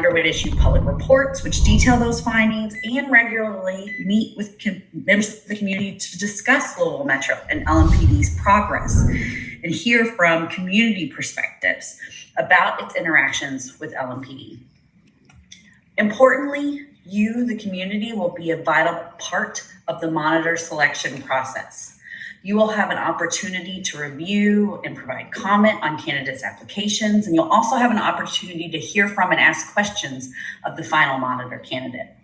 Director would issue public reports which detail those findings and regularly meet with members of the community to discuss Louisville Metro and LMPD's progress and hear from community perspectives about its interactions with LMPD. Importantly, you, the community, will be a vital part of the monitor selection process. You will have an opportunity to review and provide comment on candidates' applications, and you'll also have an opportunity to hear from and ask questions of the final monitor candidate.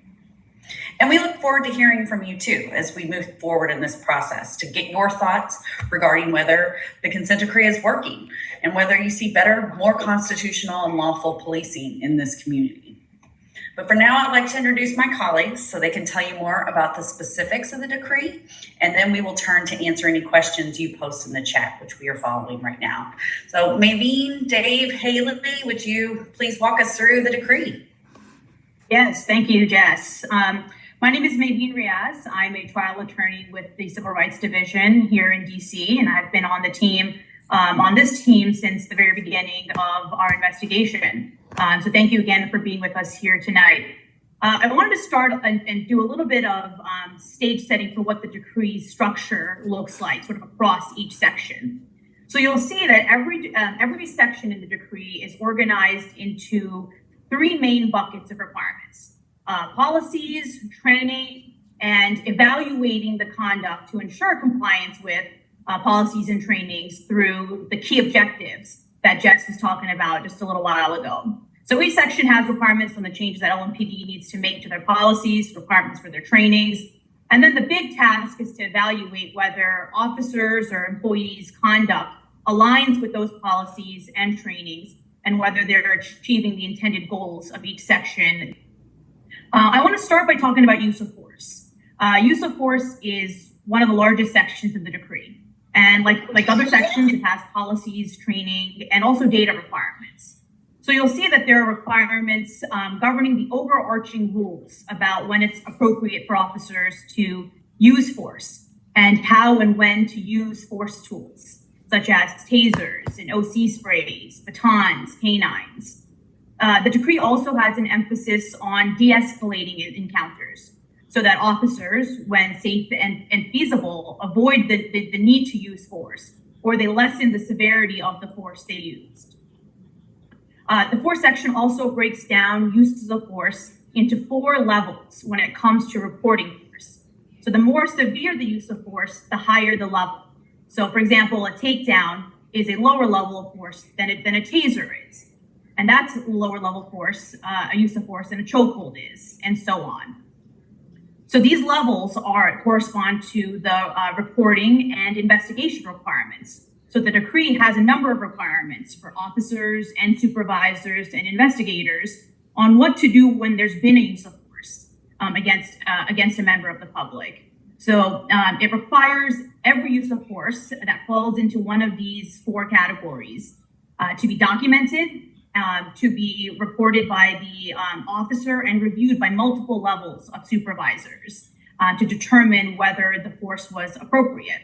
And we look forward to hearing from you too as we move forward in this process to get your thoughts regarding whether the consent decree is working and whether you see better, more constitutional and lawful policing in this community. But for now, I'd like to introduce my colleagues so they can tell you more about the specifics of the decree, and then we will turn to answer any questions you post in the chat, which we are following right now. So Maveen, Dave, Haley, would you please walk us through the decree? Yes, thank you, Jess. My name is Maveen Riaz. I'm a trial attorney with the Civil Rights Division here in DC, and I've been on the team, on this team since the very beginning of our investigation. So thank you again for being with us here tonight. I wanted to start and do a little bit of stage setting for what the decree structure looks like, sort of across each section. So you'll see that every section in the decree is organized into three main buckets of requirements: policies, training, and evaluating the conduct to ensure compliance with policies and trainings through the key objectives that Jess was talking about just a little while ago. So each section has requirements on the changes that LMPD needs to make to their policies, requirements for their trainings. And then the big task is to evaluate whether officers or employees' conduct aligns with those policies and trainings and whether they're achieving the intended goals of each section. I want to start by talking about use of force. Use of force is one of the largest sections of the decree. And like other sections, it has policies, training, and also data requirements. So you'll see that there are requirements governing the overarching rules about when it's appropriate for officers to use force and how and when to use force tools, such as tasers and OC sprays, batons, canines. The decree also has an emphasis on de-escalating encounters so that officers, when safe and feasible, avoid the need to use force, or they lessen the severity of the force they used. The force section also breaks down uses of force into 4 levels when it comes to reporting force. So the more severe the use of force, the higher the level. So for example, a takedown is a lower level of force than a taser is. And that's lower level force, a use of force than a chokehold is, and so on. So these levels correspond to the reporting and investigation requirements. So the decree has a number of requirements for officers and supervisors and investigators on what to do when there's been a use of force against a member of the public. So it requires every use of force that falls into one of these 4 categories to be documented, to be reported by the officer and reviewed by multiple levels of supervisors to determine whether the force was appropriate.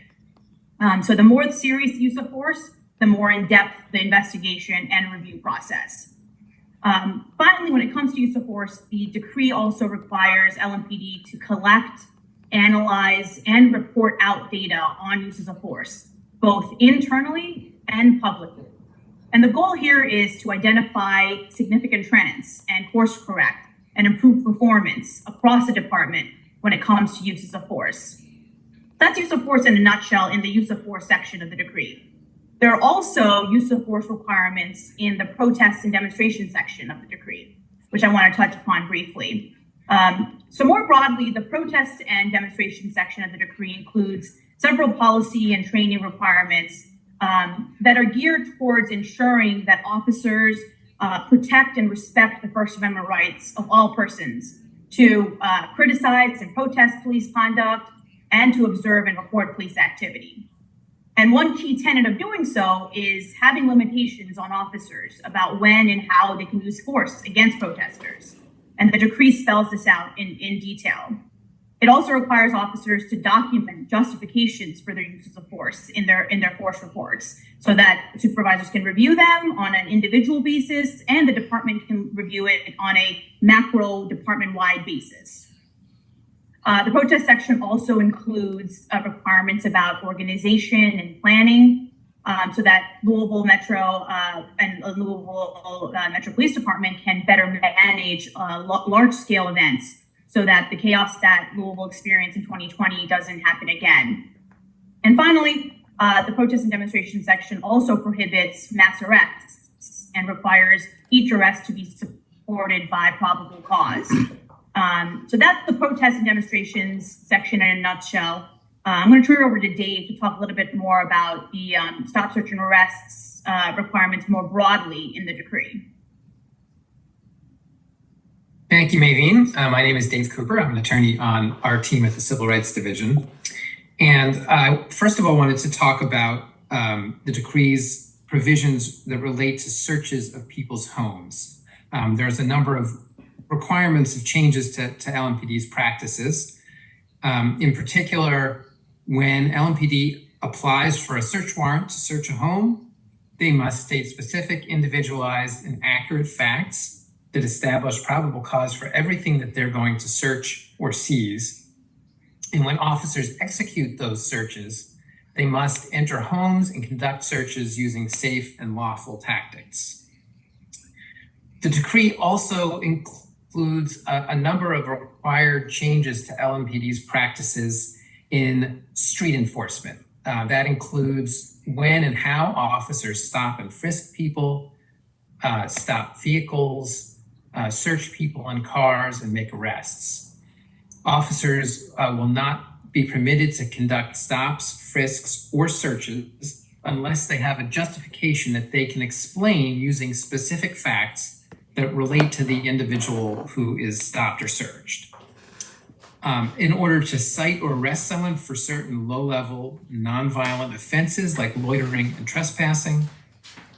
So the more serious use of force, the more in-depth the investigation and review process. Finally, when it comes to use of force, the decree also requires LMPD to collect, analyze, and report out data on uses of force, both internally and publicly. And the goal here is to identify significant trends and course correct and improve performance across the department when it comes to uses of force. That's use of force in a nutshell in the use of force section of the decree. There are also use of force requirements in the protest and demonstration section of the decree, which I want to touch upon briefly. So more broadly, the protest and demonstration section of the decree includes several policy and training requirements that are geared towards ensuring that officers protect and respect the First Amendment rights of all persons to criticize and protest police conduct, and to observe and report police activity. And one key tenet of doing so is having limitations on officers about when and how they can use force against protesters. And the decree spells this out in detail. It also requires officers to document justifications for their uses of force in their force reports so that supervisors can review them on an individual basis and the department can review it on a macro department-wide basis. The protest section also includes requirements about organization and planning so that Louisville Metro and Louisville Metro Police Department can better manage large-scale events so that the chaos that Louisville experienced in 2020 doesn't happen again. And finally, the protest and demonstration section also prohibits mass arrests and requires each arrest to be supported by probable cause. So that's the protest and demonstrations section in a nutshell. I'm going to turn it over to Dave to talk a little bit more about the stop, search, and arrests requirements more broadly in the decree. Thank you, Maveen. My name is Dave Cooper. I'm an attorney on our team at the Civil Rights Division. And I, first of all, wanted to talk about the decree's provisions that relate to searches of people's homes. There's a number of requirements of changes to LMPD's practices. In particular, when LMPD applies for a search warrant to search a home, they must state specific, individualized, and accurate facts that establish probable cause for everything that they're going to search or seize. And when officers execute those searches, they must enter homes and conduct searches using safe and lawful tactics. The decree also includes a number of required changes to LMPD's practices in street enforcement. That includes when and how officers stop and frisk people, stop vehicles, search people in cars, and make arrests. Officers will not be permitted to conduct stops, frisks, or searches unless they have a justification that they can explain using specific facts that relate to the individual who is stopped or searched. In order to cite or arrest someone for certain low-level, nonviolent offenses like loitering and trespassing,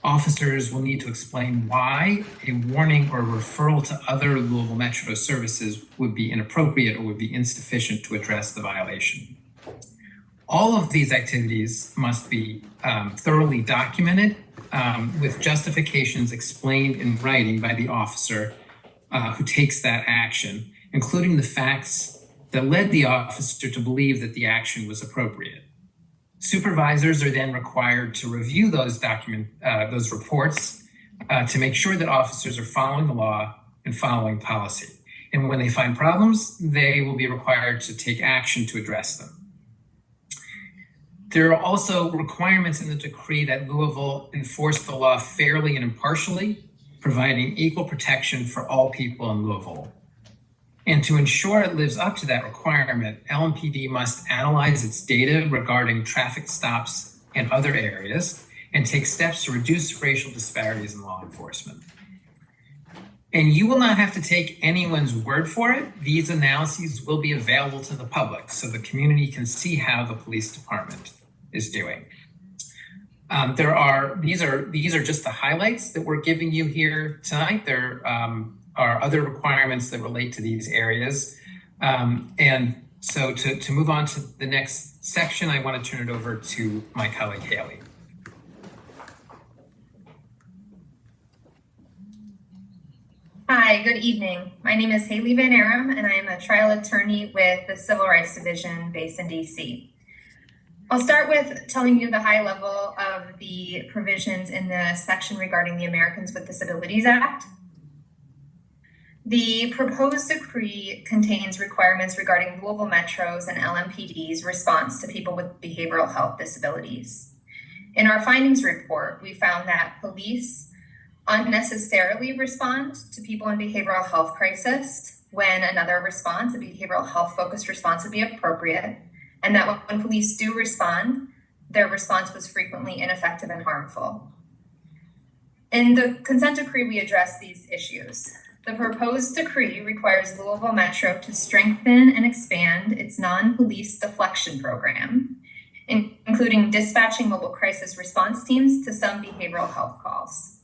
officers will need to explain why a warning or referral to other Louisville Metro services would be inappropriate or would be insufficient to address the violation. All of these activities must be thoroughly documented with justifications explained in writing by the officer who takes that action, including the facts that led the officer to believe that the action was appropriate. Supervisors are then required to review those reports to make sure that officers are following the law and following policy. And when they find problems, they will be required to take action to address them. There are also requirements in the decree that Louisville enforce the law fairly and impartially, providing equal protection for all people in Louisville. And to ensure it lives up to that requirement, LMPD must analyze its data regarding traffic stops and other areas and take steps to reduce racial disparities in law enforcement. And you will not have to take anyone's word for it. These analyses will be available to the public so the community can see how the police department is doing. These are just the highlights that we're giving you here tonight. There are other requirements that relate to these areas. And so to move on to the next section, I want to turn it over to my colleague, Haley. Hi, good evening. My name is Haley Van Aram, and I am a trial attorney with the Civil Rights Division based in DC. I'll start with telling you the high level of the provisions in the section regarding the Americans with Disabilities Act. The proposed decree contains requirements regarding Louisville Metro's and LMPD's response to people with behavioral health disabilities. In our findings report, we found that police unnecessarily respond to people in behavioral health crisis when another response, a behavioral health focused response, would be appropriate, and that when police do respond, their response was frequently ineffective and harmful. In the consent decree, we address these issues. The proposed decree requires Louisville Metro to strengthen and expand its non-police deflection program, including dispatching mobile crisis response teams to some behavioral health calls.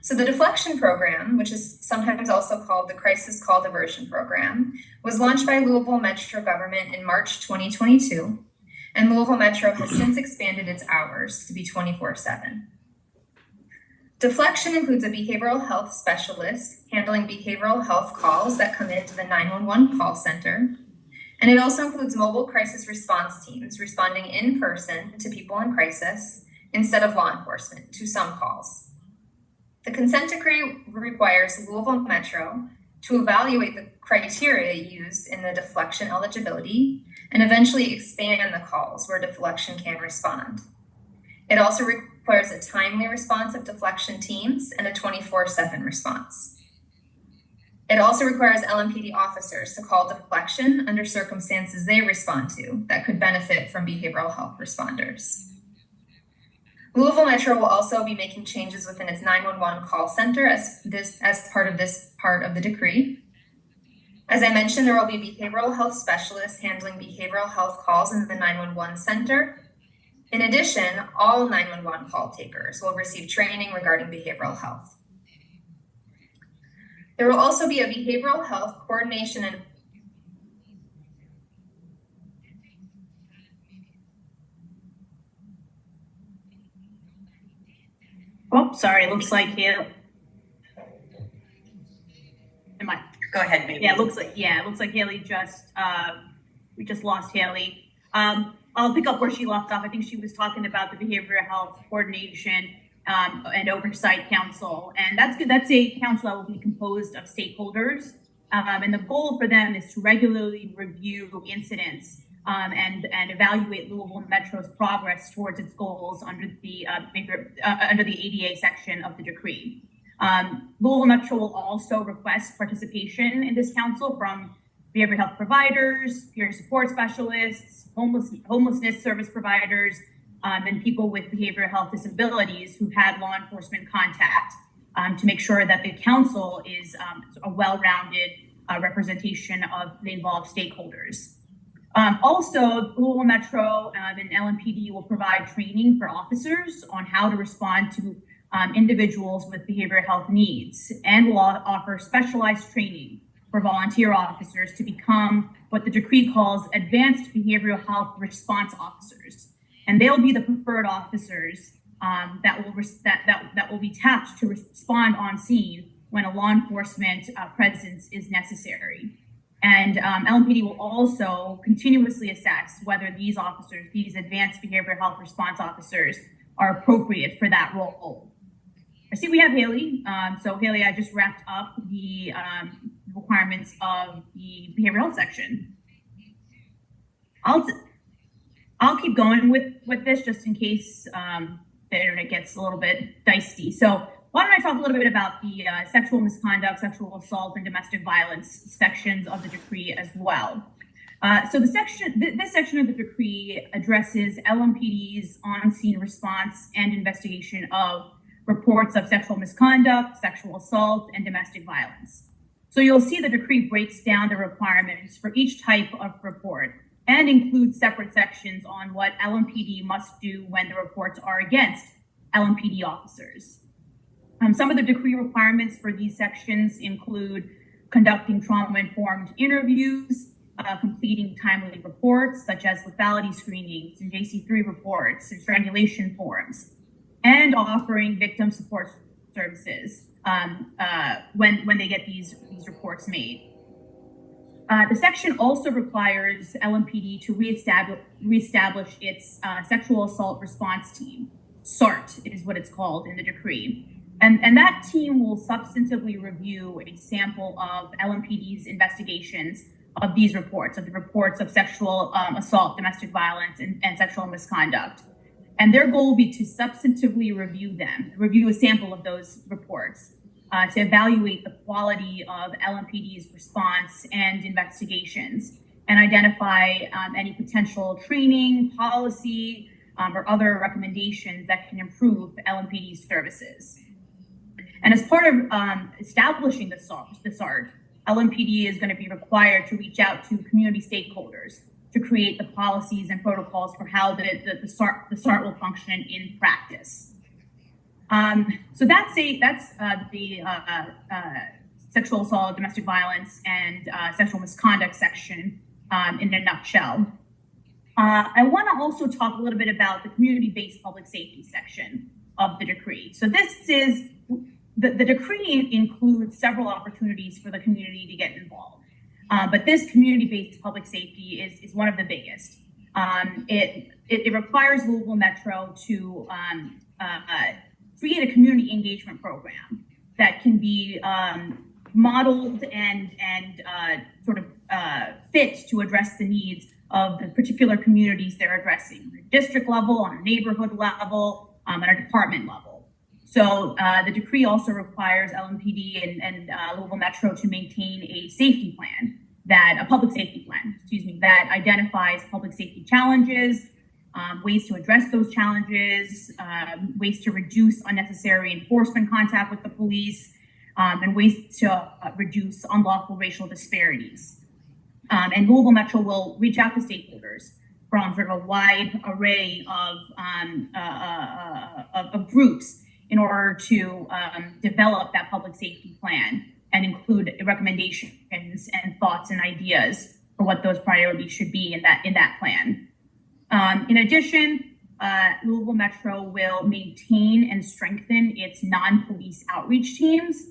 So the deflection program, which is sometimes also called the Crisis Call Diversion Program, was launched by Louisville Metro government in March 2022, and Louisville Metro has since expanded its hours to be 24/7. Deflection includes a behavioral health specialist handling behavioral health calls that come into the 911 call center. And it also includes mobile crisis response teams responding in person to people in crisis instead of law enforcement to some calls. The consent decree requires Louisville Metro to evaluate the criteria used in the deflection eligibility and eventually expand the calls where deflection can respond. It also requires a timely response of deflection teams and a 24/7 response. It also requires LMPD officers to call deflection under circumstances they respond to that could benefit from behavioral health responders. Louisville Metro will also be making changes within its 911 call center as part of this part of the decree. As I mentioned, there will be behavioral health specialists handling behavioral health calls in the 911 center. In addition, all 911 call takers will receive training regarding behavioral health. There will also be a behavioral health coordination and Oh, sorry, it looks like Haley. Am I? Go ahead, maybe. Yeah, it looks like Haley we just lost Haley. I'll pick up where she left off. I think she was talking about the Behavioral Health Coordination and Oversight Council. And that's good. That's a council that will be composed of stakeholders. And the goal for them is to regularly review incidents and evaluate Louisville Metro's progress towards its goals under the ADA section of the decree. Louisville Metro will also request participation in this council from behavioral health providers, peer support specialists, homelessness service providers, and people with behavioral health disabilities who've had law enforcement contact to make sure that the council is a well-rounded representation of the involved stakeholders. Also, Louisville Metro and LMPD will provide training for officers on how to respond to individuals with behavioral health needs, and will offer specialized training for volunteer officers to become what the decree calls advanced behavioral health response officers. And they'll be the preferred officers that will be tapped to respond on scene when a law enforcement presence is necessary. And LMPD will also continuously assess whether these officers, these advanced behavioral health response officers, are appropriate for that role. I see we have Haley. So Haley, I just wrapped up the requirements of the behavioral health section. I'll keep going with this just in case the internet gets a little bit dicey. So why don't I talk a little bit about the sexual misconduct, sexual assault, and domestic violence sections of the decree as well. So this section of the decree addresses LMPD's on-scene response and investigation of reports of sexual misconduct, sexual assault, and domestic violence. So you'll see the decree breaks down the requirements for each type of report and includes separate sections on what LMPD must do when the reports are against LMPD officers. Some of the decree requirements for these sections include conducting trauma-informed interviews, completing timely reports such as lethality screenings and JC3 reports and strangulation forms, and offering victim support services when they get these reports made. The section also requires LMPD to reestablish its sexual assault response team. SART is what it's called in the decree. And that team will substantively review a sample of LMPD's investigations of these reports, of the reports of sexual assault, domestic violence, and sexual misconduct. And their goal will be to substantively review a sample of those reports to evaluate the quality of LMPD's response and investigations and identify any potential training, policy, or other recommendations that can improve LMPD's services. And as part of establishing the SART, LMPD is going to be required to reach out to community stakeholders to create the policies and protocols for how the SART will function in practice. So that's the sexual assault, domestic violence, and sexual misconduct section in a nutshell. I want to also talk a little bit about the community-based public safety section of the decree. So this is the decree includes several opportunities for the community to get involved, but this community-based public safety is one of the biggest. It requires Louisville Metro to create a community engagement program that can be modeled and sort of fit to address the needs of the particular communities they're addressing, on a district level, on a neighborhood level, on a department level. So the decree also requires LMPD and Louisville Metro to maintain a safety plan, a public safety plan, that identifies public safety challenges, ways to address those challenges, ways to reduce unnecessary enforcement contact with the police, and ways to reduce unlawful racial disparities. And Louisville Metro will reach out to stakeholders from sort of a wide array of groups in order to develop that public safety plan and include recommendations and thoughts and ideas for what those priorities should be in that plan. In addition, Louisville Metro will maintain and strengthen its non-police outreach teams.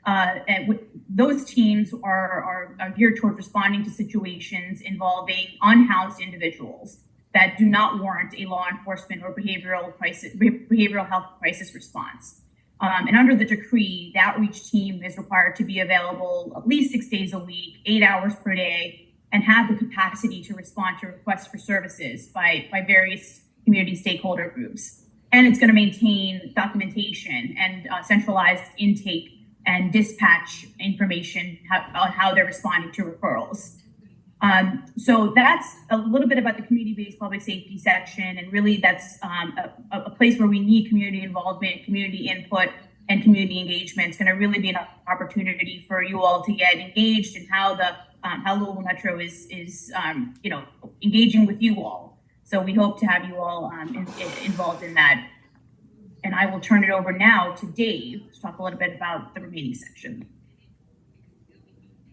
And those teams are geared toward responding to situations involving unhoused individuals that do not warrant a law enforcement or behavioral health crisis response. And under the decree, the outreach team is required to be available at least 6 days a week, 8 hours per day, and have the capacity to respond to requests for services by various community stakeholder groups. And it's going to maintain documentation and centralized intake and dispatch information on how they're responding to referrals. So that's a little bit about the community-based public safety section, and really that's a place where we need community involvement, community input, and community engagement. It's going to really be an opportunity for you all to get engaged in how Louisville Metro is engaging with you all. So we hope to have you all involved in that. And I will turn it over now to Dave to talk a little bit about the remaining section.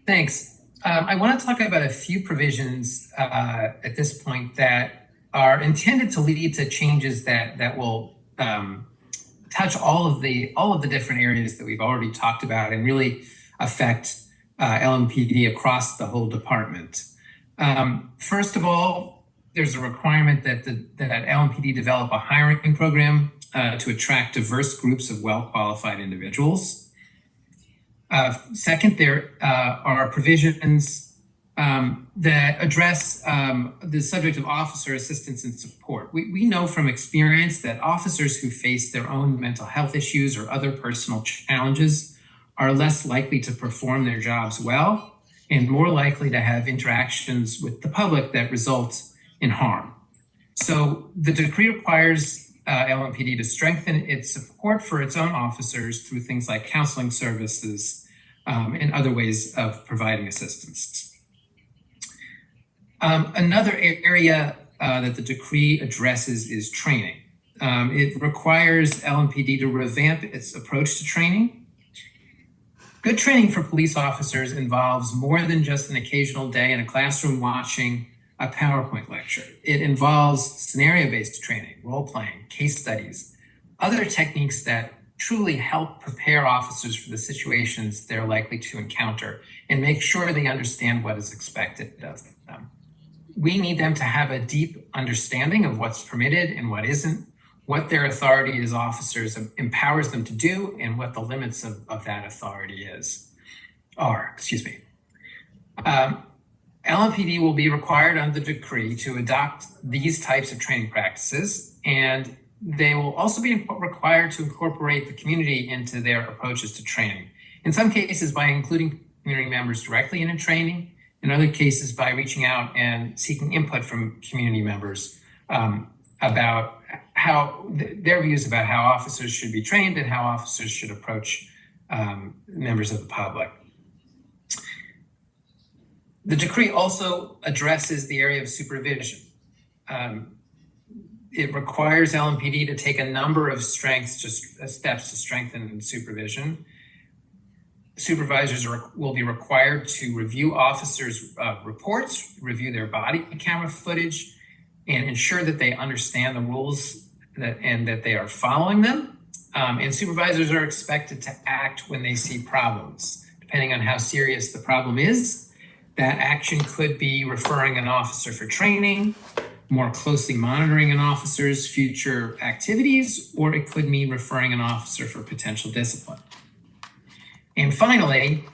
Thanks. I want to talk about a few provisions at this point that are intended to lead to changes that will touch all of the different areas that we've already talked about and really affect LMPD across the whole department. First of all, there's a requirement that LMPD develop a hiring program to attract diverse groups of well-qualified individuals. Second, there are provisions that address the subject of officer assistance and support. We know from experience that officers who face their own mental health issues or other personal challenges are less likely to perform their jobs well and more likely to have interactions with the public that result in harm. So the decree requires LMPD to strengthen its support for its own officers through things like counseling services and other ways of providing assistance. Another area that the decree addresses is training. It requires LMPD to revamp its approach to training. Good training for police officers involves more than just an occasional day in a classroom watching a PowerPoint lecture. It involves scenario-based training, role-playing, case studies, other techniques that truly help prepare officers for the situations they're likely to encounter and make sure they understand what is expected of them. We need them to have a deep understanding of what's permitted and what isn't, what their authority as officers empowers them to do, and what the limits of that authority are. LMPD will be required under the decree to adopt these types of training practices, and they will also be required to incorporate the community into their approaches to training. In some cases, by including community members directly in training. In other cases, by reaching out and seeking input from community members about how their views about how officers should be trained and how officers should approach members of the public. The decree also addresses the area of supervision. it requires LMPD to take a number of steps to strengthen supervision. Supervisors will be required to review officers' reports, review their body camera footage, and ensure that they understand the rules and that they are following them. And supervisors are expected to act when they see problems. Depending on how serious the problem is, that action could be referring an officer for training, more closely monitoring an officer's future activities, or it could mean referring an officer for potential discipline. And finally,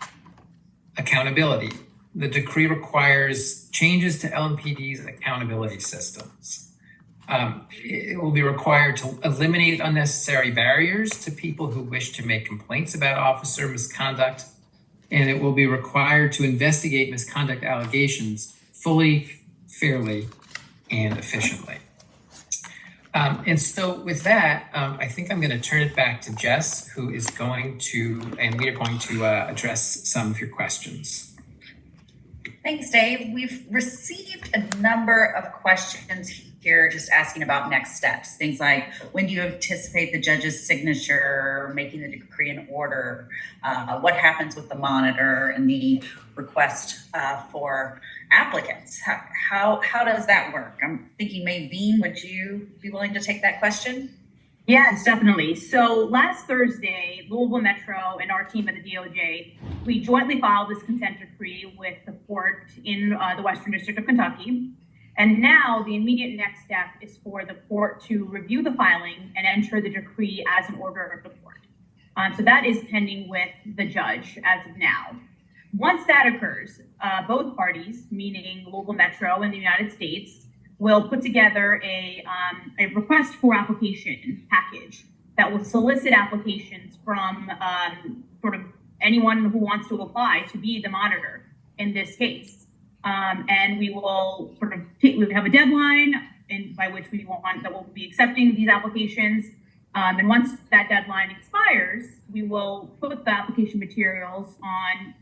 accountability. The decree requires changes to LMPD's accountability systems. It will be required to eliminate unnecessary barriers to people who wish to make complaints about officer misconduct, and it will be required to investigate misconduct allegations fully, fairly, and efficiently. And so with that, I think I'm going to turn it back to Jess, who is going to, and we are going to address some of your questions. Thanks, Dave. We've received a number of questions here just asking about next steps. Things like, when do you anticipate the judge's signature making the decree in order? What happens with the monitor and the request for applicants? How does that work? I'm thinking, Maybeen, would you be willing to take that question? Yes, definitely. So last Thursday, Louisville Metro and our team at the DOJ, we jointly filed this consent decree with the court in the Western District of Kentucky. And now the immediate next step is for the court to review the filing and enter the decree as an order of the court. So that is pending with the judge as of now. Once that occurs, both parties, meaning Louisville Metro and the United States, will put together a request for application package that will solicit applications from sort of anyone who wants to apply to be the monitor in this case. And we will sort of we have a deadline by which that we'll be accepting these applications. And once that deadline expires, we will put the application materials on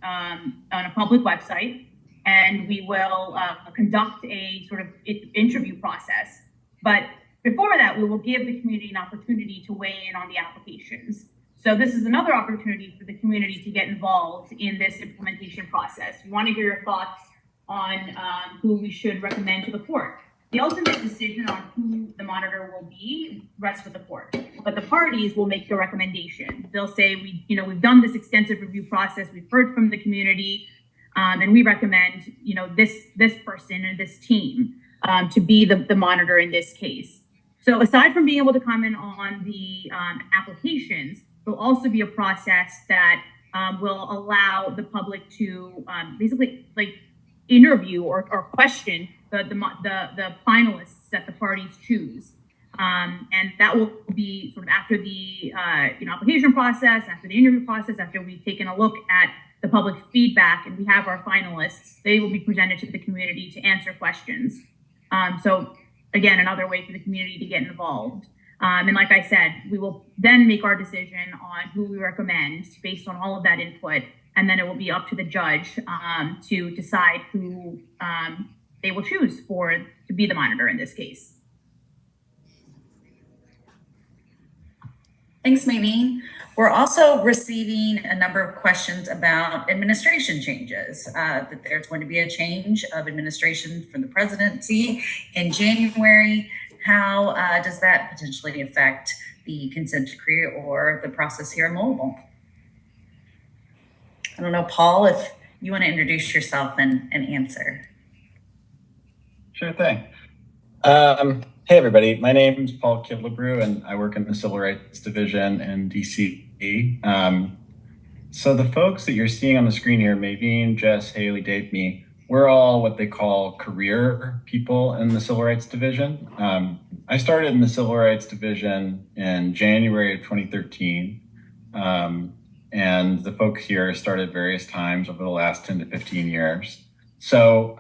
a public website, and we will conduct a sort of interview process. But before that, we will give the community an opportunity to weigh in on the applications. So this is another opportunity for the community to get involved in this implementation process. We want to hear your thoughts on who we should recommend to the court. The ultimate decision on who the monitor will be rests with the court, but the parties will make the recommendation. They'll say, we've done this extensive review process, we've heard from the community, and we recommend, this person and this team to be the monitor in this case. So aside from being able to comment on the applications, there'll also be a process that will allow the public to basically interview or question the finalists that the parties choose. And that will be sort of after the application process, after the interview process, after we've taken a look at the public feedback and we have our finalists, they will be presented to the community to answer questions. So again, another way for the community to get involved. And like I said, we will then make our decision on who we recommend based on all of that input. And then it will be up to the judge to decide who they will choose to be the monitor in this case. Thanks, Maybeen. We're also receiving a number of questions about administration changes, that there's going to be a change of administration from the presidency in January. How does that potentially affect the consent decree or the process here in Louisville? I don't know, Paul, if you want to introduce yourself and answer. Sure thing. Hey, everybody. My name is Paul Kivlebrew, and I work in the Civil Rights Division in DC. So the folks that you're seeing on the screen here, Maybeen, Jess, Haley, Dave, me, we're all what they call career people in the Civil Rights Division. I started in the Civil Rights Division in January of 2013. And the folks here started various times over the last 10 to 15 years. So,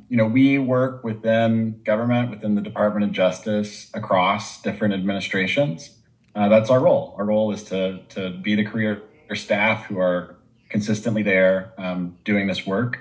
we work within government, within the Department of Justice, across different administrations. That's our role. Our role is to be the career staff who are consistently there doing this work.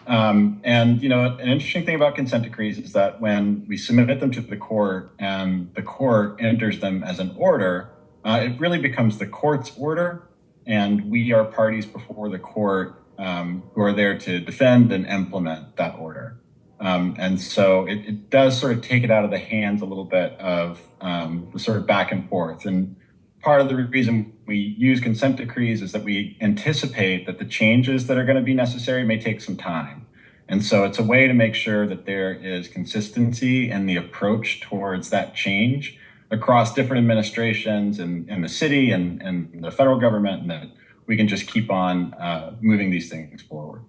And an interesting thing about consent decrees is that when we submit them to the court and the court enters them as an order, it really becomes the court's order, and we are parties before the court who are there to defend and implement that order. And so it does sort of take it out of the hands a little bit of the sort of back and forth. And part of the reason we use consent decrees is that we anticipate that the changes that are going to be necessary may take some time. And so it's a way to make sure that there is consistency in the approach towards that change across different administrations in the city and the federal government, and that we can just keep on moving these things forward.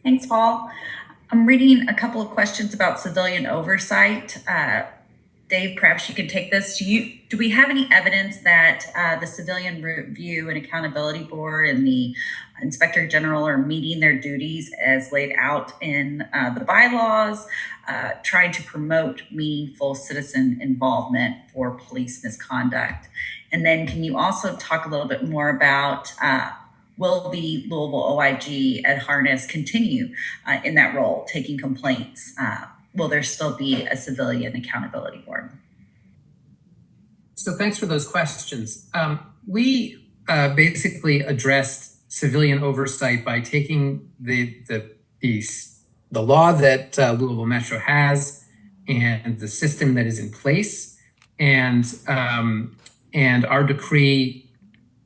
Thanks, Paul. I'm reading a couple of questions about civilian oversight. Dave, perhaps you could take this. Do we have any evidence that the Civilian Review and Accountability Board and the Inspector General are meeting their duties as laid out in the bylaws, trying to promote meaningful citizen involvement for police misconduct? And then can you also talk a little bit more about will the Louisville OIG at Harness continue in that role, taking complaints? Will there still be a civilian accountability board? So thanks for those questions. We basically addressed civilian oversight by taking the law that Louisville Metro has and the system that is in place, and our decree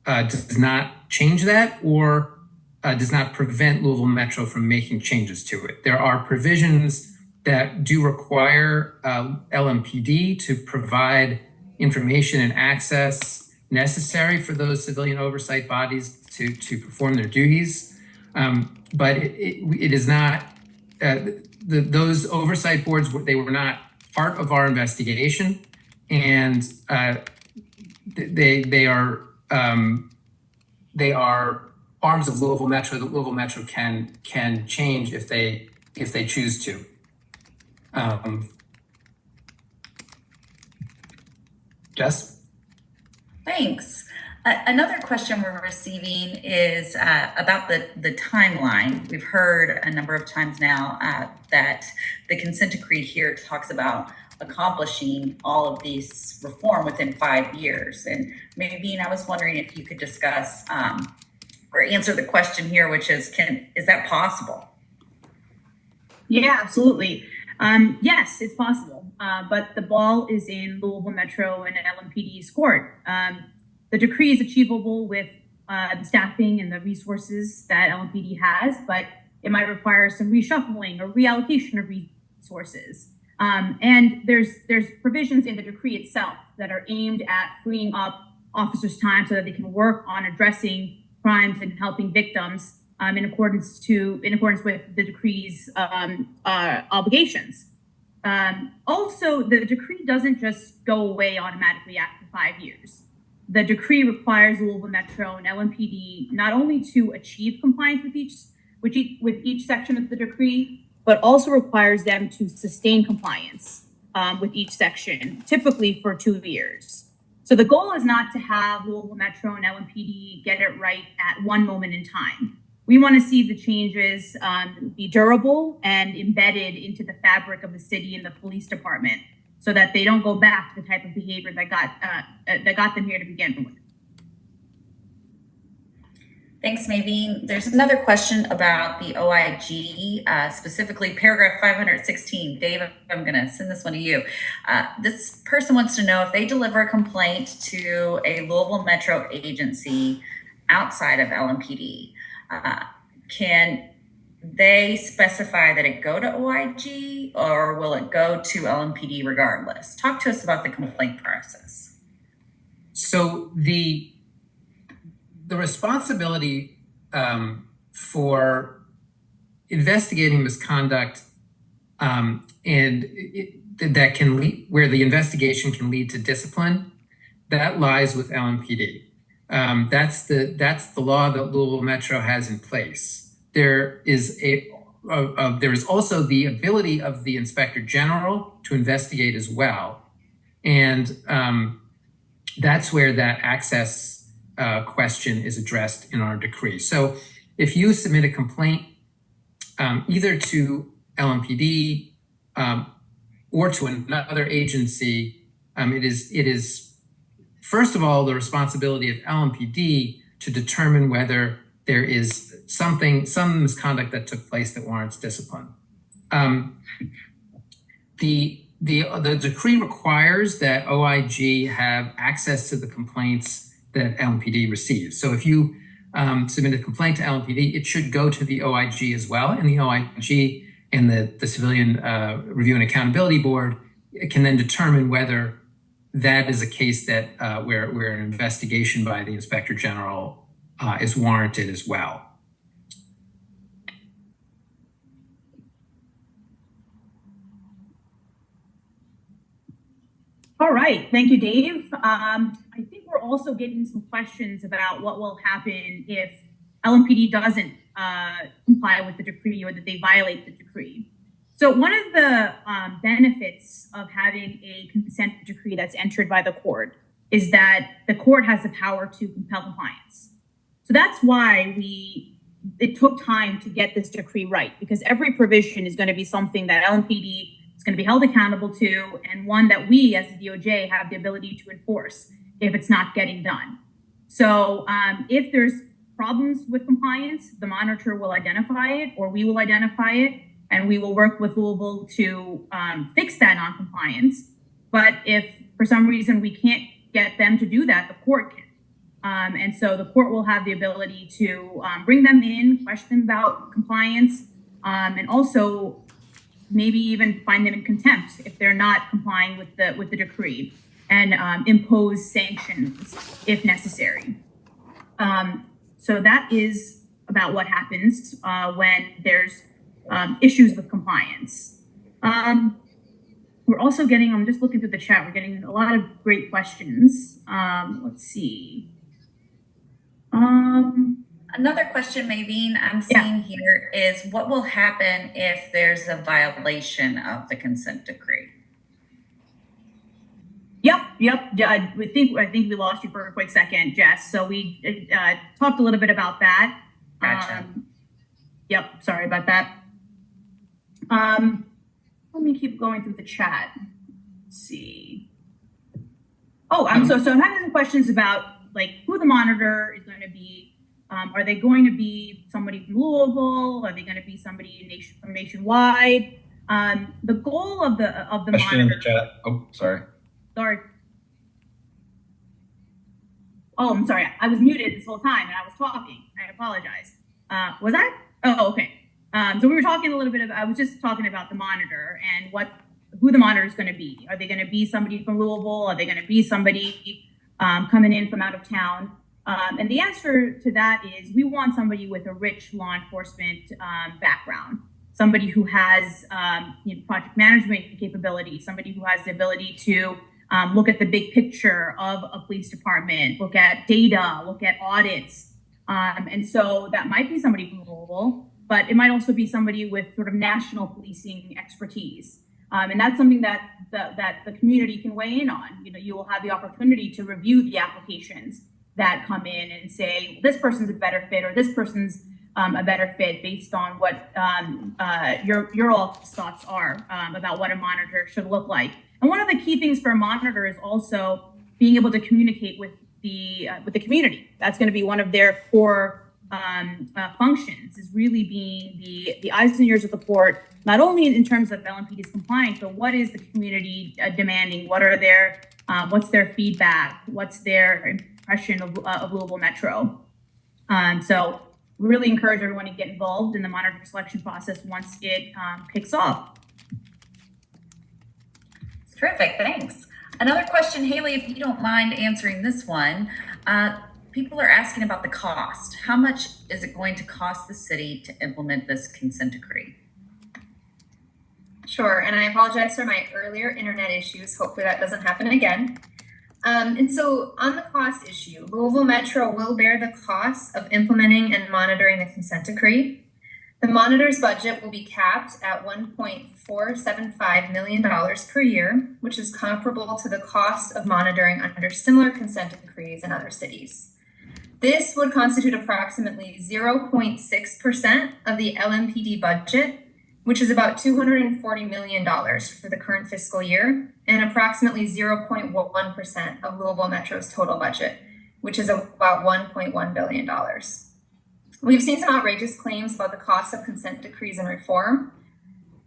does not change that or does not prevent Louisville Metro from making changes to it. There are provisions that do require LMPD to provide information and access necessary for those civilian oversight bodies to perform their duties. But it is not, those oversight boards, they were not part of our investigation, and they are arms of Louisville Metro that Louisville Metro can change if they choose to. Jess? Thanks. Another question we're receiving is about the timeline. We've heard a number of times now that the consent decree here talks about accomplishing all of these reform within 5 years. And maybe, I was wondering if you could discuss or answer the question here, which is that possible? Yeah, absolutely. Yes, it's possible, but the ball is in Louisville Metro and LMPD's court. The decree is achievable with the staffing and the resources that LMPD has, but it might require some reshuffling or reallocation of resources. And there's provisions in the decree itself that are aimed at freeing up officers' time so that they can work on addressing crimes and helping victims in accordance with the decree's obligations. Also, the decree doesn't just go away automatically after 5 years. The decree requires Louisville Metro and LMPD not only to achieve compliance with each section of the decree, but also requires them to sustain compliance with each section, typically for 2 years. So the goal is not to have Louisville Metro and LMPD get it right at one moment in time. We want to see the changes be durable and embedded into the fabric of the city and the police department, so that they don't go back to the type of behavior that got them here to begin with. Thanks, Maveen. There's another question about the OIG, specifically paragraph 516. Dave, I'm going to send this one to you. This person wants to know if they deliver a complaint to a Louisville Metro agency outside of LMPD, can they specify that it go to OIG, or will it go to LMPD regardless? Talk to us about the complaint process. So the responsibility for investigating misconduct that can lead, where the investigation can lead to discipline, that lies with LMPD. That's the law that Louisville Metro has in place. There is also the ability of the Inspector General to investigate as well, and that's where that access question is addressed in our decree. So if you submit a complaint either to LMPD or to another agency, it is first of all the responsibility of LMPD to determine whether there is some misconduct that took place that warrants discipline. The decree requires that OIG have access to the complaints that LMPD receives. So if you submit a complaint to LMPD, it should go to the OIG as well, and the OIG and the Civilian Review and Accountability Board can then determine whether that is a case that where an investigation by the Inspector General is warranted as well. All right, thank you, Dave. I think we're also getting some questions about what will happen if LMPD doesn't comply with the decree or that they violate the decree. So one of the benefits of having a consent decree that's entered by the court is that the court has the power to compel compliance. So that's why it took time to get this decree right, because every provision is going to be something that LMPD is going to be held accountable to, and one that we as the DOJ have the ability to enforce if it's not getting done. So if there's problems with compliance, the monitor will identify it, or we will identify it, and we will work with Louisville to fix that non-compliance. But if for some reason we can't get them to do that, the court can. And so the court will have the ability to bring them in, question them about compliance, and also maybe even find them in contempt if they're not complying with the decree, and impose sanctions if necessary. So that is about what happens when there's issues with compliance. We're also getting, I'm just looking through the chat, we're getting a lot of great questions. Let's see. Another question, Maveen, I'm seeing here is what will happen if there's a violation of the consent decree? Yep. I think we lost you for a quick second, Jess. So we talked a little bit about that. Gotcha. Yep, sorry about that. Let me keep going through the chat. Let's see. Oh, so I'm having some questions about like who the monitor is going to be. Are they going to be somebody from Louisville? Are they going to be somebody from nationwide? The goal of the Question monitor. in the chat. Oh, sorry. Sorry. Oh, I'm sorry. I was muted this whole time and I was talking. I apologize. Was I? Oh, okay. So we were talking a little bit I was just talking about the monitor and who the monitor is going to be. Are they going to be somebody from Louisville? Are they going to be somebody coming in from out of town? And the answer to that is we want somebody with a rich law enforcement background, somebody who has project management capability, somebody who has the ability to look at the big picture of a police department, look at data, look at audits. And so that might be somebody from Louisville, but it might also be somebody with sort of national policing expertise. And that's something that the community can weigh in on. You will have the opportunity to review the applications that come in and say, well, this person's a better fit or this person's a better fit based on what your all thoughts are about what a monitor should look like. And one of the key things for a monitor is also being able to communicate with the community. That's going to be one of their core functions, is really being the eyes and ears of the court, not only in terms of LMPD's compliance, but what is the community demanding? What are their what's their feedback? What's their impression of Louisville Metro? So we really encourage everyone to get involved in the monitor selection process once it kicks off. Terrific, thanks. Another question, Haley, if you don't mind answering this one. People are asking about the cost. How much is it going to cost the city to implement this consent decree? Sure, and I apologize for my earlier internet issues. Hopefully that doesn't happen again. And so on the cost issue, Louisville Metro will bear the cost of implementing and monitoring the consent decree. The monitor's budget will be capped at $1.475 million per year, which is comparable to the cost of monitoring under similar consent decrees in other cities. This would constitute approximately 0.6% of the LMPD budget, which is about $240 million for the current fiscal year, and approximately 0.1% of Louisville Metro's total budget, which is about $1.1 billion. We've seen some outrageous claims about the cost of consent decrees and reform.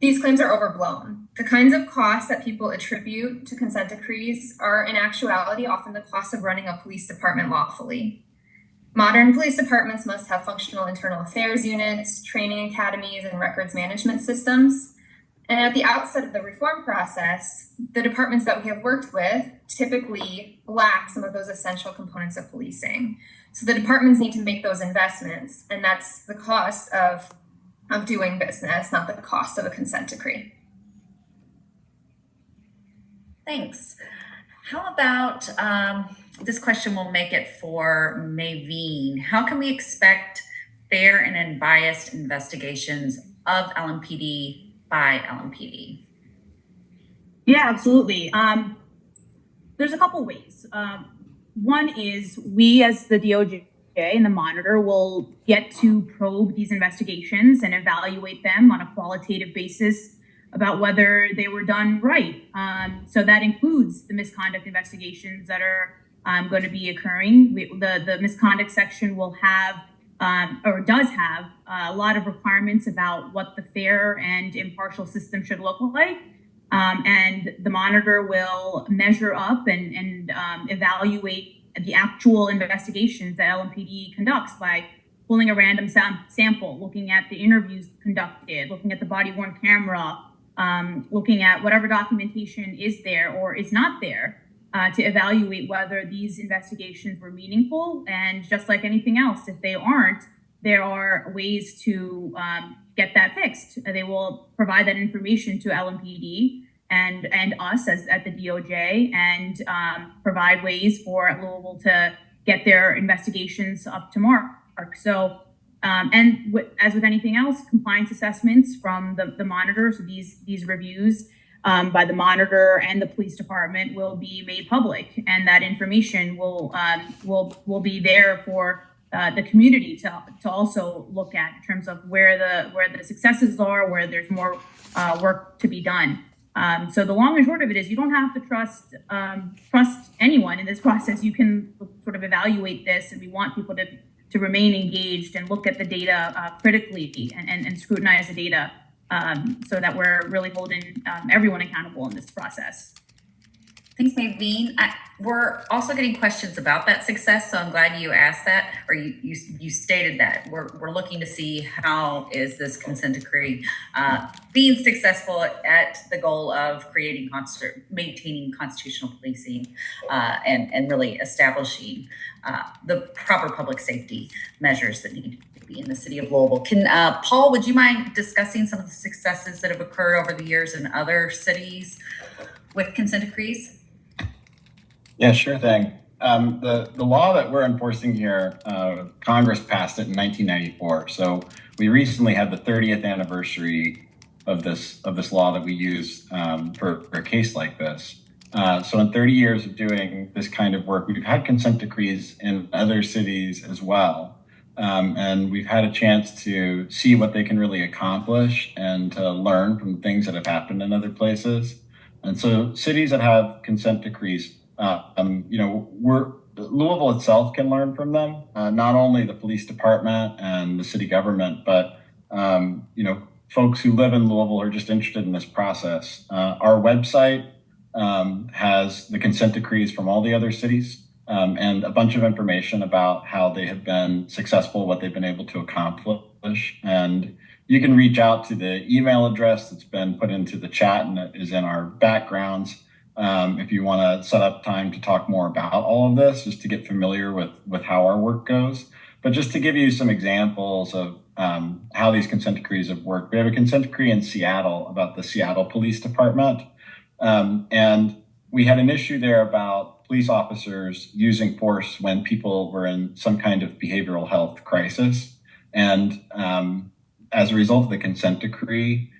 These claims are overblown. The kinds of costs that people attribute to consent decrees are in actuality often the cost of running a police department lawfully. Modern police departments must have functional internal affairs units, training academies, and records management systems. And at the outset of the reform process, the departments that we have worked with typically lack some of those essential components of policing. So the departments need to make those investments, and that's the cost of doing business, not the cost of a consent decree. Thanks. How about this question will make it for Maveen. How can we expect fair and unbiased investigations of LMPD by LMPD? Yeah, absolutely. There's a couple ways. One is we as the DOJ and the monitor will get to probe these investigations and evaluate them on a qualitative basis about whether they were done right. So that includes the misconduct investigations that are going to be occurring. The misconduct section will have or does have a lot of requirements about what the fair and impartial system should look like. And the monitor will measure up and evaluate the actual investigations that LMPD conducts by pulling a random sample, looking at the interviews conducted, looking at the body-worn camera, looking at whatever documentation is there or is not there to evaluate whether these investigations were meaningful. And just like anything else, if they aren't, there are ways to get that fixed. They will provide that information to LMPD and us as at the DOJ and provide ways for Louisville to get their investigations up to mark. So, as with anything else, compliance assessments from the monitor, so these reviews by the monitor and the police department will be made public, and that information will be there for the community to also look at in terms of where the successes are, where there's more work to be done. So the long and short of it is you don't have to trust anyone in this process. You can sort of evaluate this, and we want people to remain engaged and look at the data critically and scrutinize the data so that we're really holding everyone accountable in this process. Thanks, Maveen. We're also getting questions about that success, so I'm glad you asked that, or you stated that. We're looking to see how is this consent decree being successful at the goal of maintaining constitutional policing and really establishing the proper public safety measures that need to be in the city of Louisville. Can Paul, would you mind discussing some of the successes that have occurred over the years in other cities with consent decrees? Yeah, sure thing. The law that we're enforcing here, Congress passed it in 1994. So we recently had the 30th anniversary of this law that we use for a case like this. So in 30 years of doing this kind of work, we've had consent decrees in other cities as well. And we've had a chance to see what they can really accomplish and to learn from things that have happened in other places. And so cities that have consent decrees, Louisville itself can learn from them, not only the police department and the city government, but, folks who live in Louisville are just interested in this process. Our website has the consent decrees from all the other cities and a bunch of information about how they have been successful, what they've been able to accomplish. And you can reach out to the email address that's been put into the chat and that is in our backgrounds. If you want to set up time to talk more about all of this, just to get familiar with how our work goes. But just to give you some examples of how these consent decrees have worked. We have a consent decree in Seattle about the Seattle Police Department. And we had an issue there about police officers using force when people were in some kind of behavioral health crisis. And as a result of the consent decree,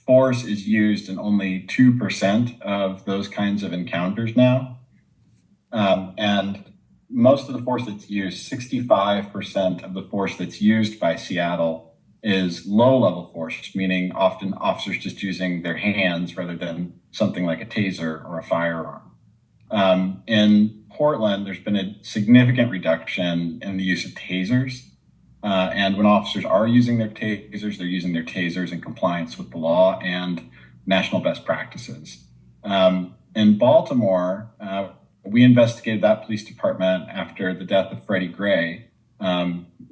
force is used in only 2% of those kinds of encounters now. And most of the force that's used, 65% of the force that's used by Seattle is low-level force, meaning often officers just using their hands rather than something like a taser or a firearm. In Portland, there's been a significant reduction in the use of tasers. And when officers are using their tasers, they're using their tasers in compliance with the law and national best practices. In Baltimore, we investigated that police department after the death of Freddie Gray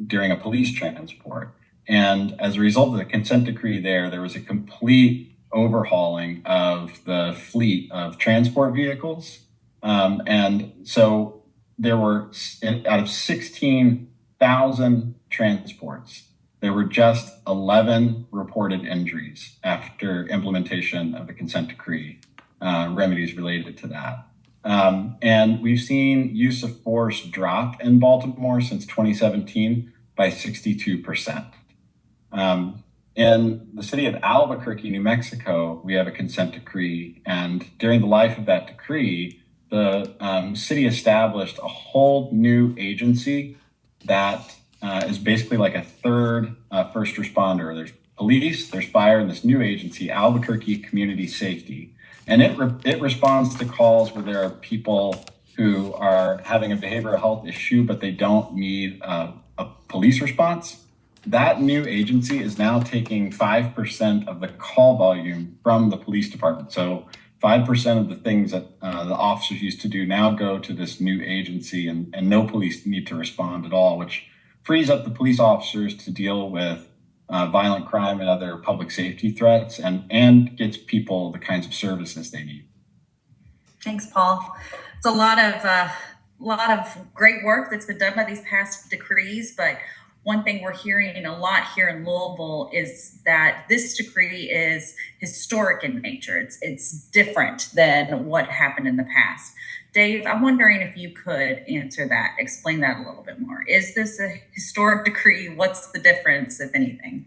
during a police transport. And as a result of the consent decree there was a complete overhauling of the fleet of transport vehicles. And so there were, out of 16,000 transports, there were just 11 reported injuries after implementation of the consent decree, remedies related to that. And we've seen use of force drop in Baltimore since 2017 by 62%. In the city of Albuquerque, New Mexico, we have a consent decree. And during the life of that decree, the city established a whole new agency that is basically like a third first responder. There's police, there's fire, and this new agency, Albuquerque Community Safety. And it responds to calls where there are people who are having a behavioral health issue, but they don't need a police response. That new agency is now taking 5% of the call volume from the police department. So 5% of the things that the officers used to do now go to this new agency, and no police need to respond at all, which frees up the police officers to deal with violent crime and other public safety threats, and gets people the kinds of services they need. Thanks, Paul. It's a lot of great work that's been done by these past decrees, but one thing we're hearing a lot here in Louisville is that this decree is historic in nature. It's different than what happened in the past. Dave, I'm wondering if you could answer that, explain that a little bit more. Is this a historic decree? What's the difference, if anything?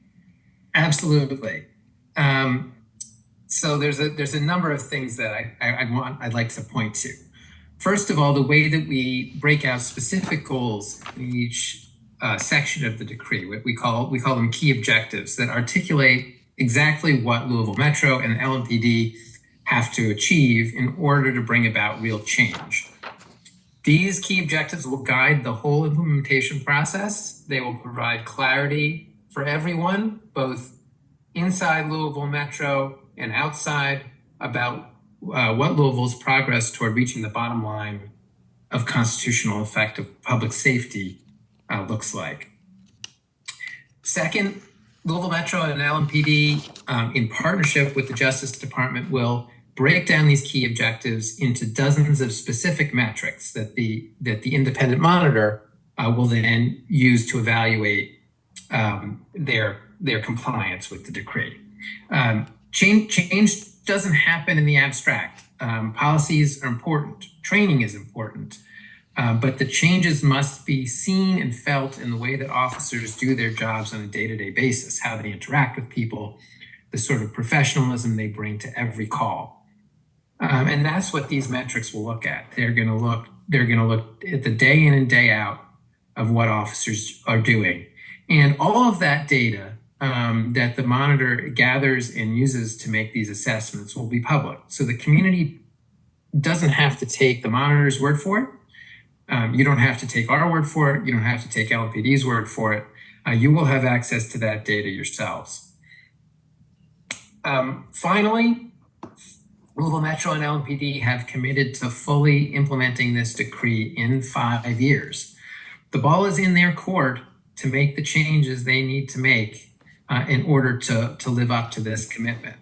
Absolutely. So there's a number of things that I'd like to point to. First of all, the way that we break out specific goals in each section of the decree, what we call them key objectives that articulate exactly what Louisville Metro and LMPD have to achieve in order to bring about real change. These key objectives will guide the whole implementation process. They will provide clarity for everyone, both inside Louisville Metro and outside, about what Louisville's progress toward reaching the bottom line of constitutional effective public safety looks like. Second, Louisville Metro and LMPD, in partnership with the Justice Department, will break down these key objectives into dozens of specific metrics that the independent monitor will then use to evaluate their compliance with the decree. Change doesn't happen in the abstract. Policies are important. Training is important. But the changes must be seen and felt in the way that officers do their jobs on a day-to-day basis, how they interact with people, the sort of professionalism they bring to every call. And that's what these metrics will look at. They're going to look at the day in and day out of what officers are doing. And all of that data that the monitor gathers and uses to make these assessments will be public. So the community doesn't have to take the monitor's word for it. You don't have to take our word for it. You don't have to take LPD's word for it. You will have access to that data yourselves. Finally, Louisville Metro and LPD have committed to fully implementing this decree in 5 years. The ball is in their court to make the changes they need to make in order to live up to this commitment.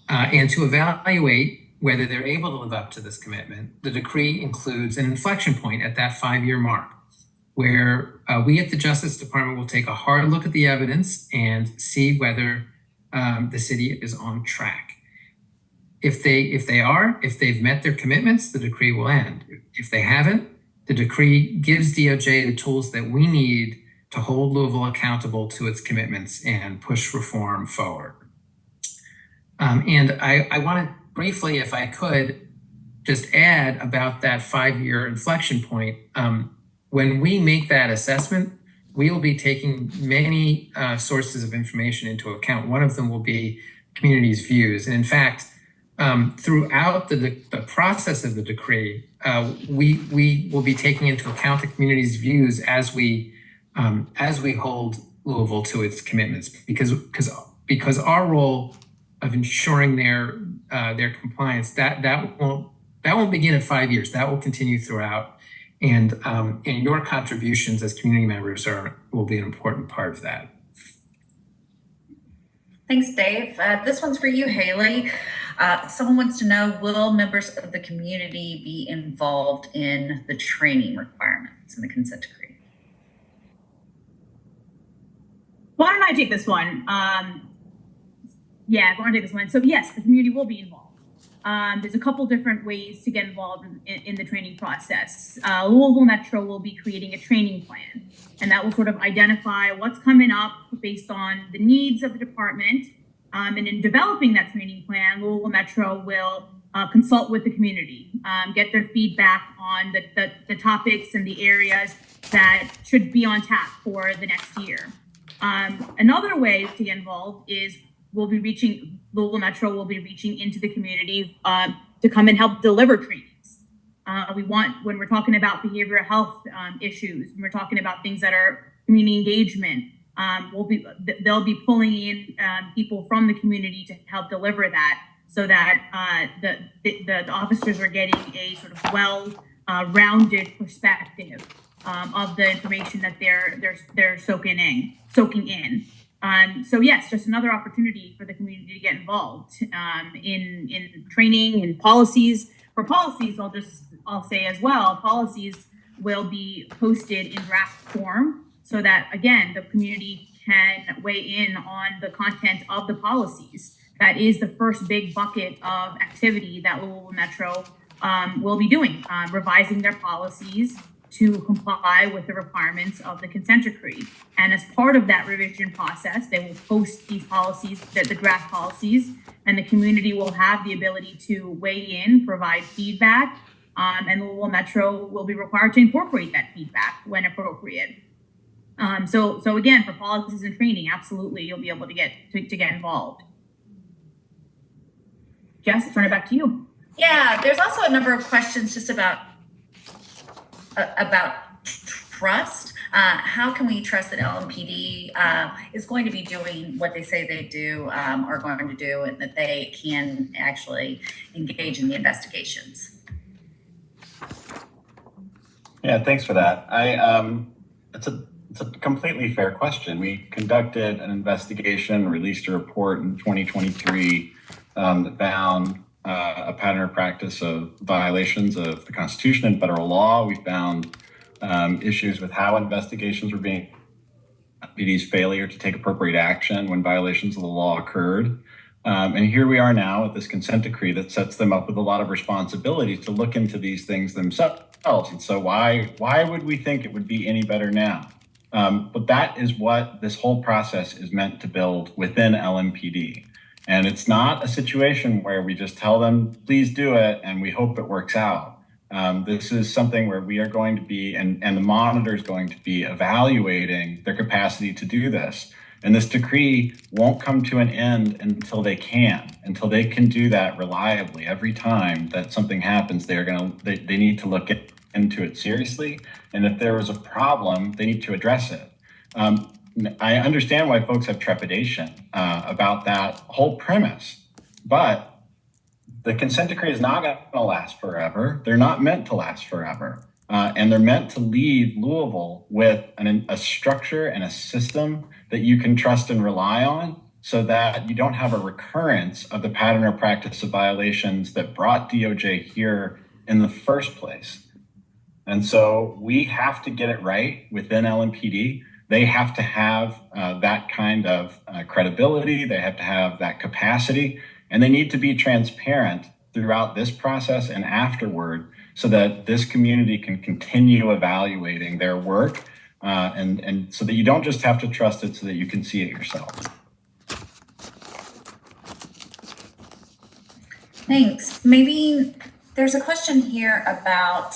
And to evaluate whether they're able to live up to this commitment, the decree includes an inflection point at that 5-year mark, where we at the Justice Department will take a hard look at the evidence and see whether the city is on track. If they've met their commitments, the decree will end. If they haven't, the decree gives DOJ the tools that we need to hold Louisville accountable to its commitments and push reform forward. And I want to briefly, if I could, just add about that 5-year inflection point. When we make that assessment, we will be taking many sources of information into account. One of them will be community's views. And in fact, throughout the process of the decree, we will be taking into account the community's views as we hold Louisville to its commitments, because our role of ensuring their compliance that won't begin at 5 years. That will continue throughout, and your contributions as community members will be an important part of that. Thanks, Dave. This one's for you, Haley. Someone wants to know, will members of the community be involved in the training requirements in the consent decree? Why don't I take this one? Yeah, why don't I take this one? So yes, the community will be involved. There's a couple different ways to get involved in the training process. Louisville Metro will be creating a training plan, and that will sort of identify what's coming up based on the needs of the department. And in developing that training plan, Louisville Metro will consult with the community, get their feedback on the topics and the areas that should be on tap for the next year. Another way to get involved is Louisville Metro will be reaching into the community to come and help deliver trainings. When we're talking about behavioral health issues, when we're talking about things that are community engagement, they'll be pulling in people from the community to help deliver that, so that the officers are getting a sort of well-rounded perspective of the information that they're soaking in. So yes, just another opportunity for the community to get involved in training and policies. For policies, I'll say as well, policies will be posted in draft form so that, again, the community can weigh in on the content of the policies. That is the first big bucket of activity that Louisville Metro will be doing, revising their policies to comply with the requirements of the consent decree. And as part of that revision process, they will post these policies, the draft policies, and the community will have the ability to weigh in, provide feedback, and Louisville Metro will be required to incorporate that feedback when appropriate. So again, for policies and training, absolutely, you'll be able to get involved. Jess, turn it back to you. Yeah, there's also a number of questions just about trust. How can we trust that LMPD is going to be doing what they say they do, are going to do, and that they can actually engage in the investigations? Yeah, thanks for that. It's a completely fair question. We conducted an investigation, released a report in 2023 that found a pattern or practice of violations of the Constitution and federal law. We found issues with how investigations were being, LMPD's failure to take appropriate action when violations of the law occurred. And here we are now with this consent decree that sets them up with a lot of responsibility to look into these things themselves. And so why would we think it would be any better now? But that is what this whole process is meant to build within LMPD. And it's not a situation where we just tell them, please do it, and we hope it works out. This is something where we are going to be, and the monitor is going to be evaluating their capacity to do this. And this decree won't come to an end until they can do that reliably. Every time that something happens, they need to look into it seriously. And if there was a problem, they need to address it. I understand why folks have trepidation about that whole premise, but the consent decree is not going to last forever. They're not meant to last forever. And they're meant to leave Louisville with a structure and a system that you can trust and rely on, so that you don't have a recurrence of the pattern or practice of violations that brought DOJ here in the first place. And so we have to get it right within LMPD. They have to have that kind of credibility. They have to have that capacity, and they need to be transparent throughout this process and afterward, so that this community can continue evaluating their work, and so that you don't just have to trust it, so that you can see it yourself. Thanks. Maybe There's a question here about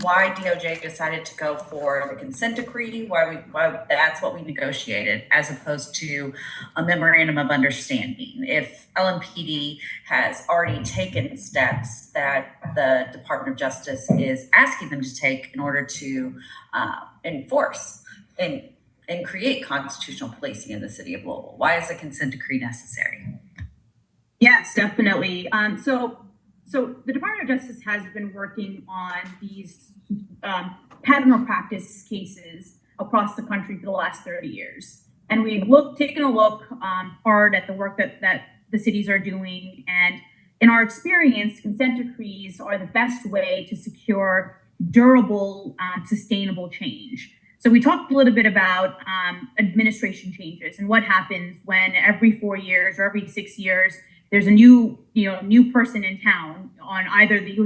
why DOJ decided to go for the consent decree, why that's what we negotiated, as opposed to a memorandum of understanding. If LMPD has already taken steps that the Department of Justice is asking them to take in order to enforce and create constitutional policing in the city of Louisville, why is a consent decree necessary? Yes, definitely. So the Department of Justice has been working on these pattern or practice cases across the country for the last 30 years. And we've taken a look hard at the work that the cities are doing. And in our experience, consent decrees are the best way to secure durable, sustainable change. So we talked a little bit about administration changes and what happens when every 4 years or every 6 years, there's a new person in town on either the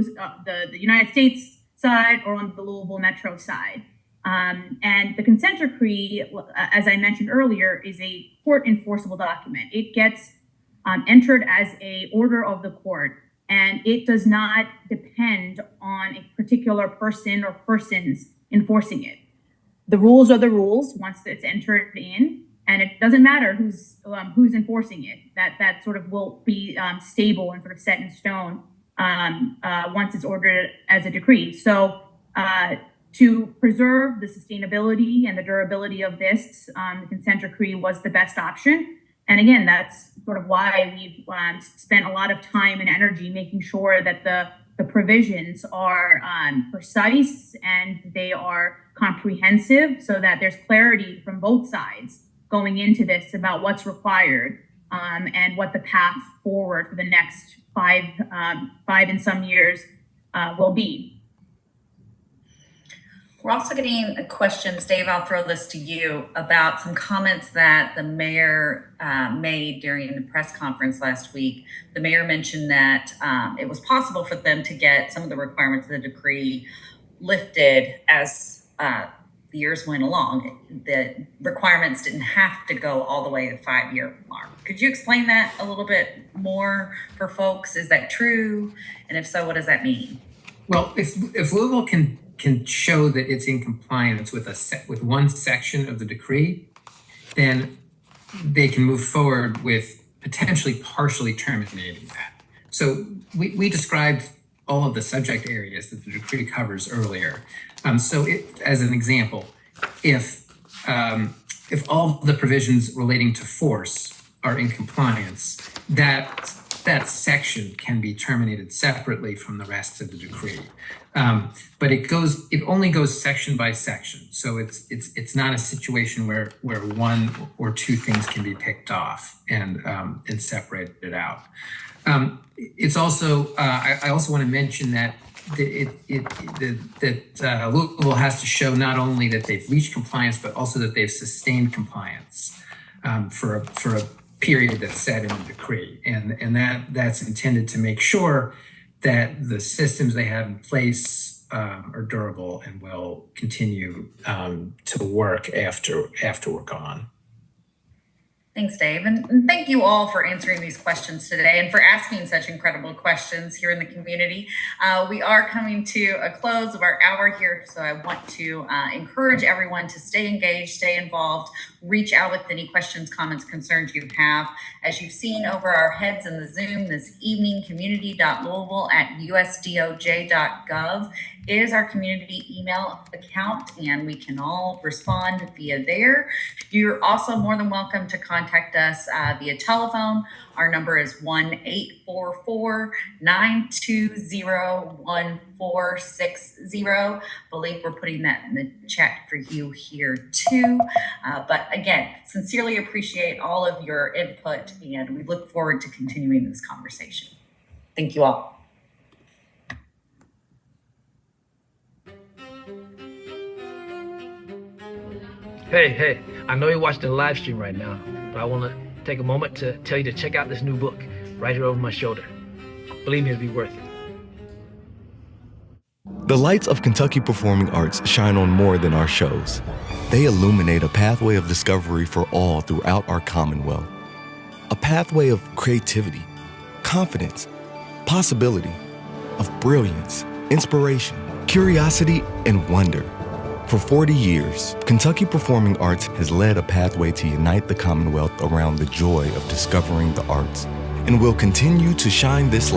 United States side or on the Louisville Metro side. And the consent decree, as I mentioned earlier, is a court enforceable document. It gets entered as a order of the court, and it does not depend on a particular person or persons enforcing it. The rules are the rules once it's entered in. And it doesn't matter who's enforcing it. That sort of will be stable and sort of set in stone once it's ordered as a decree. So to preserve the sustainability and the durability of this, the consent decree was the best option. And again, that's sort of why we've spent a lot of time and energy making sure that the provisions are precise and they are comprehensive, so that there's clarity from both sides going into this about what's required and what the path forward for the next five and some years will be. We're also getting questions, Dave, I'll throw this to you, about some comments that the mayor made during the press conference last week. The mayor mentioned that it was possible for them to get some of the requirements of the decree lifted as the years went along. The requirements didn't have to go all the way to the 5-year mark. Could you explain that a little bit more for folks? Is that true? And if so, what does that mean? Well, if Louisville can show that it's in compliance with with one section of the decree, then they can move forward with potentially partially terminating that. So we described all of the subject areas that the decree covers earlier. So as an example, if all of the provisions relating to force are in compliance, that section can be terminated separately from the rest of the decree. But it only goes section by section. So it's not a situation where one or two things can be picked off and separated out. It's also I also want to mention that Louisville has to show not only that they've reached compliance, but also that they've sustained compliance for a period that's set in the decree, and that's intended to make sure that the systems they have in place are durable and will continue to work after we're gone. Thanks, Dave. And thank you all for answering these questions today and for asking such incredible questions here in the community. We are coming to a close of our hour here, so I want to encourage everyone to stay engaged, stay involved, reach out with any questions, comments, concerns you have. As you've seen over our heads in the Zoom this evening, community.louisville@usdoj.gov is our community email account, and we can all respond via there. You're also more than welcome to contact us via telephone. Our number is 1-844-920-1460. Believe we're putting that in the chat for you here too. But again, sincerely appreciate all of your input, and we look forward to continuing this conversation. Thank you all. Hey, I know you're watching the live stream right now, but I want to take a moment to tell you to check out this new book right here over my shoulder. Believe me, it'll be worth it. The lights of Kentucky Performing Arts shine on more than our shows. They illuminate a pathway of discovery for all throughout our Commonwealth. A pathway of creativity, confidence, possibility, of brilliance, inspiration, curiosity, and wonder. For 40 years, Kentucky Performing Arts has led a pathway to unite the Commonwealth around the joy of discovering the arts, and will continue to shine this light